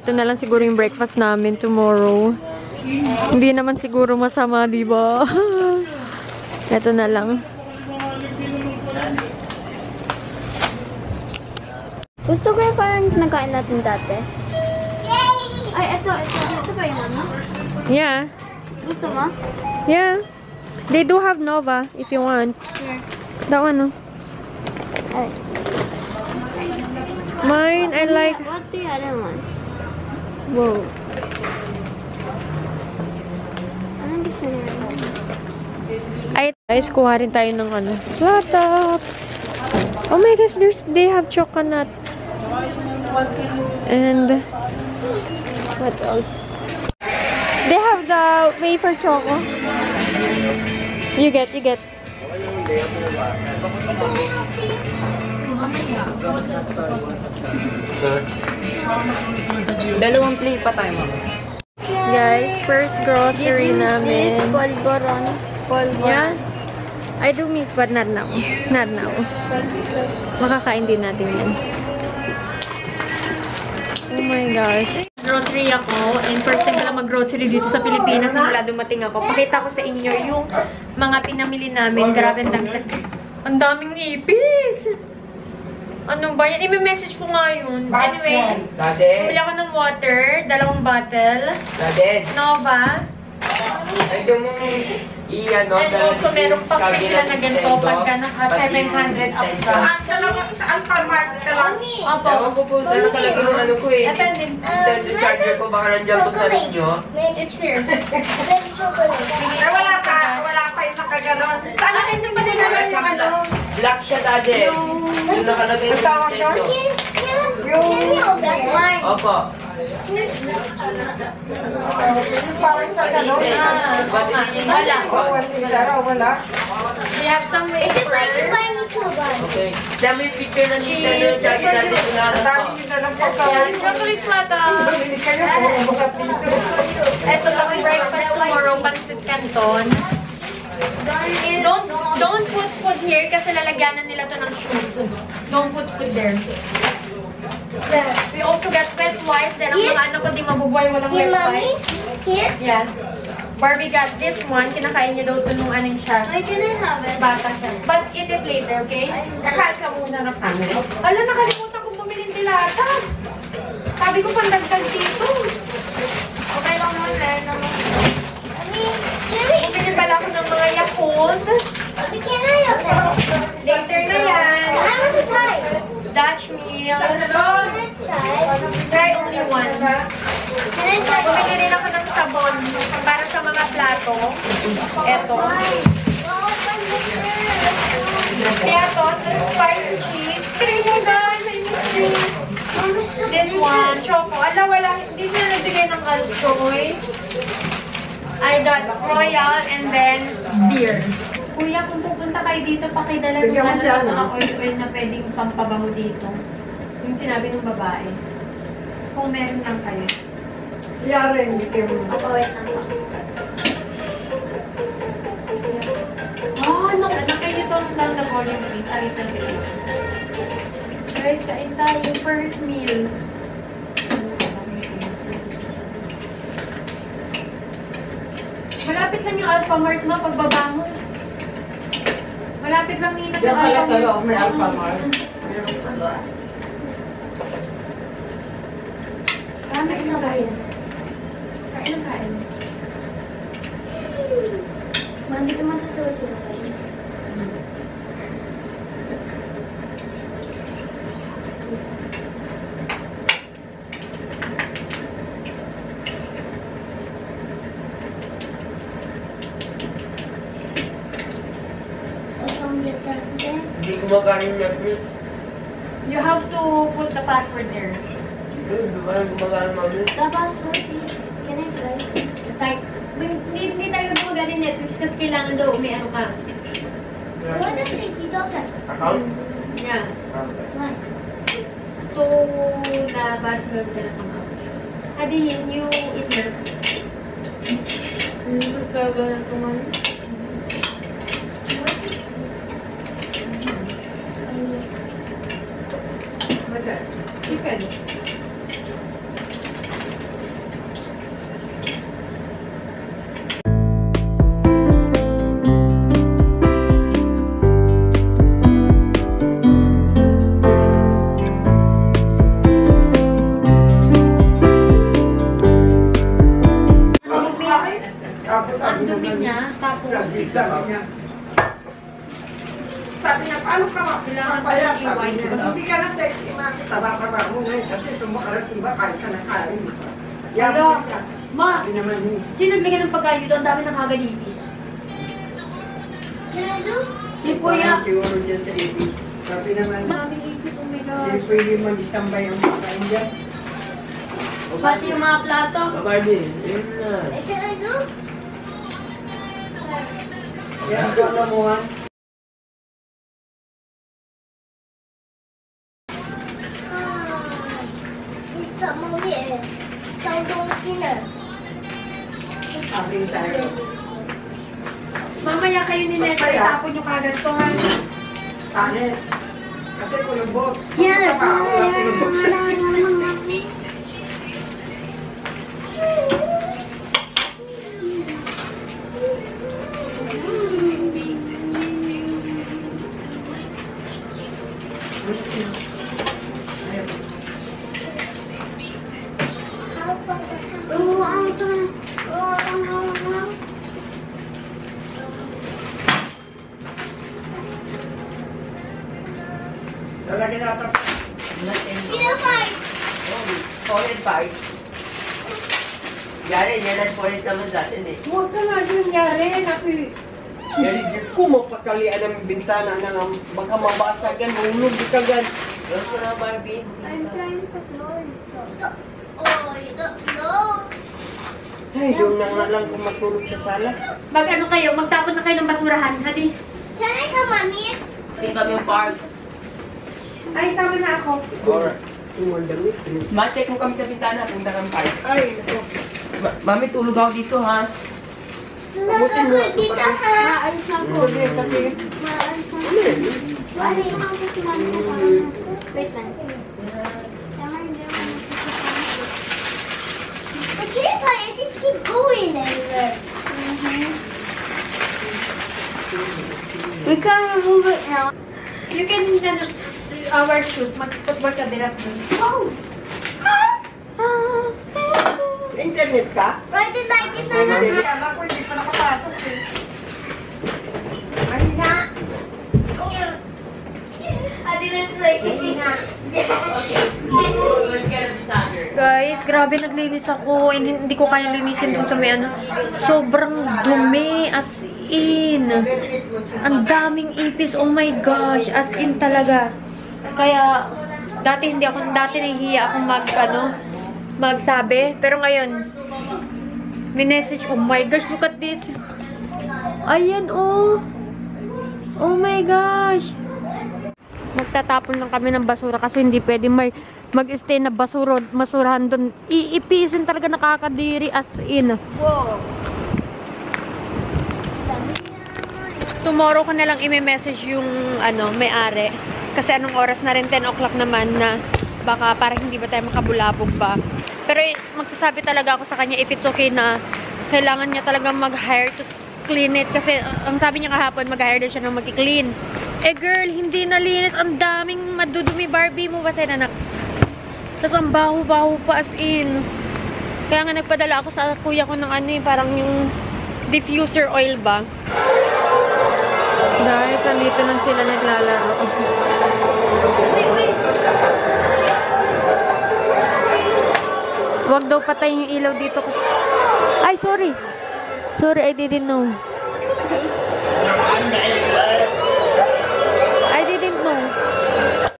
Ito na lang siguro yung breakfast namin tomorrow. Hindi naman siguro masama, di ba? Ito na lang. Gusto ko yung parang nagkain natin dati. Ay, ito. Ito ba yung ano? Yeah. Gusto mo? Yeah. They do have Nova if you want. Here. That one, no? Ay. Mine, I like... What the other ones? Whoa. Anong gusto nila? Ay, guys, kuha rin tayo ng ano. Laptop. Oh my gosh, they have coconut. And what else? They have the wafer choco. You get. Dalawang plate pa tayo, ma'am. Guys, first grocery namin. Polvoron. Yeah. I do miss, but not now. Not now. Makakain din natin yan. Oh my gosh. Grocery ako. And first time pala mag-grocery dito sa Pilipinas mula dumating ako. Pakita ko sa inyo yung mga pinamili namin. Grabe, ang daming ipis. Ano ba yan? I-message ko nga yun. Anyway, bumili ako ng water. 2 bottle. Nova. Ay, doon mo i-ano. And also, merong pack sila na ganito pagka naka 700 up ka. Sa Alphamart ka lang. Opo. Ewan ko po, ano talaga yung ano ko eh. Ito din. Yung charger ko, baka nandiyan po sa inyo. It's here. Ay, wala pa yung nakaganon. Sana hindi pa nila lang yung ano. Black siya, dati. Yung nakalagay yung Nintendo. Opo. Parang sa ganon. Wala. We have some wafer. Okay. Dami yung picture ng Nintendo yung charger natin. Dami nyo na lang po sa Yan, chocolate plata. Bumili kayo kung bukat dito. Ito lang breakfast tomorrow, pancit canton. Don't put food here kasi lalagyanan nila to ng shoes. Don't put food there. We also got wet wipes. Then ang mga anak ko di mabubuhay walang wet wipes. Yeah. Barbie got this one. Kinakain niya daw ito nung anong siya. Bata siya. But eat it later, okay? Kakain ka muna ng kanin. Ala, nakalimutan kong bumili ng dilata. Sabi ko pandagdag dito. Okay lang naman, kaya naman. Bumili pala ako ng mga Yakult. Later na yan. Dutch meal. Try only one. Bumili rin ako ng sabon para sa mga plato. Eto. Kaya to, spicy cheese. Try mo guys. This one, choco. Ala, wala. Hindi na nagbigay ng alcohol. I got royal and then beer. Kuya, kung pupunta kayo dito, pakidala nyo na lang mga oil na pwedeng pampabango dito. Yung sinabi ng babae. Kung meron lang kayo. Siya rin, hindi kayo. Wait lang. Nakainit ako lang na volume please. Alit na rin. Guys, kain tayo. First meal. Malapit lang yung Alphamart mo pagbaba mo. Malapit lang nina Diyan pala sa loob, may Alphamart. Kain na kain. Kain na kain. Mandi ko matutulog sila kayo. Hindi gumagana yung Netflix. You have to put the password there. Hindi ba gumagana mami? The password, can I try? It's like, hindi talaga gumagana yung Netflix kasi kailangan daw may ano ka. What if it's open? Account? Yeah. Okay. Why? So, the password gonna come out. Adi yun, you eat na. Gagana ko man. Okay. You can. Sabi niya, paano ka mapapayat? Sabi niya, hindi ka na sexy, makita ba mo ngayon? Kasi tumakalat iba kahit ka nakain. Hello? Ma, Sabi naman niya. sino nagbigay ng pagkain dito? Ang dami ng kaganipis. Yung kuya. Siguro dyan sa ibis. Sabi naman, Maraming ipis, oh my hindi gosh. pwede mag-istambay ang pagkain dyan. Pati yung mga plato. Barbie, yun na. Kaya ito na mo ha. Sabi tayo. Mamaya kayo ni Nessa, Kaya? itapon yung kagad ko ha. Pangit. Kasi kulubot. Yes. Lalagyan natin. Solid fight. Yari, yan ang solid naman dati eh. Huwag ka nga din nangyari. Naku, Yari, kung mapakalian ang bintana na baka mabasag yan, mahulog di ka gan. Yun ko na, Barbie. I'm trying to close. Oh, you don't know. Ay, doon na nga lang kung matulog sa sala. mag-ano kayo, magtapon na kayo ng basurahan. Hadi. Can I come on here? Hindi kami yung park. Ay, tama na ako. Or, tumol damit. Ma-check mo kami sa bintana, punta kang park. Ay, ito. Mami, tulog ako dito ha. Look, ako dito ha. Maalis na ako. Hindi, kasi, Maalis na. ano yun? Ano yung mga kasinan ko? Wait lang. Tama, hindi ako nakikita. But here's why I just keep going everywhere. We can remove it now. You can our shoes. Mag-football ka diras dun. Oh! Internet ka? Ride it like this na Hindi, alam ko, hindi pa nakapasok eh. Ay na! Adi na like Hindi nga. Guys, grabe naglinis ako. Hindi ko kaya linisin dun sa may ano. Sobrang dumi. As in. Ang daming ipis. Oh my gosh. As in talaga. Kaya, dati nahihiya akong magsabi. Pero ngayon, minessage, oh my gosh, look at this. Ayan, oh. Oh my gosh. Magtatapon lang kami ng basura kasi hindi pwede mag-stay na basurahan doon. Iipisin talaga, nakakadiri as in. Whoa! Tomorrow ko na lang i-message yung may-ari. Kasi anong oras na rin, 10 o'clock naman na baka parang hindi ba tayo makabulabog ba. Pero magsasabi talaga ako sa kanya if it's okay na kailangan niya talaga mag-hire to clean it. Kasi ang sabi niya kahapon, mag-hire din siya ng mag-clean. Eh girl, hindi nalinis. Ang daming madudumi. Barbie mo ba sa'yo, anak? Tapos ang baho-baho pa as in. Kaya nga nagpadala ako sa kuya ko ng parang yung diffuser oil ba. Guys, andito na sila naglalaro. Wag daw patayin yung ilaw dito. Ay, sorry. Sorry, I didn't know.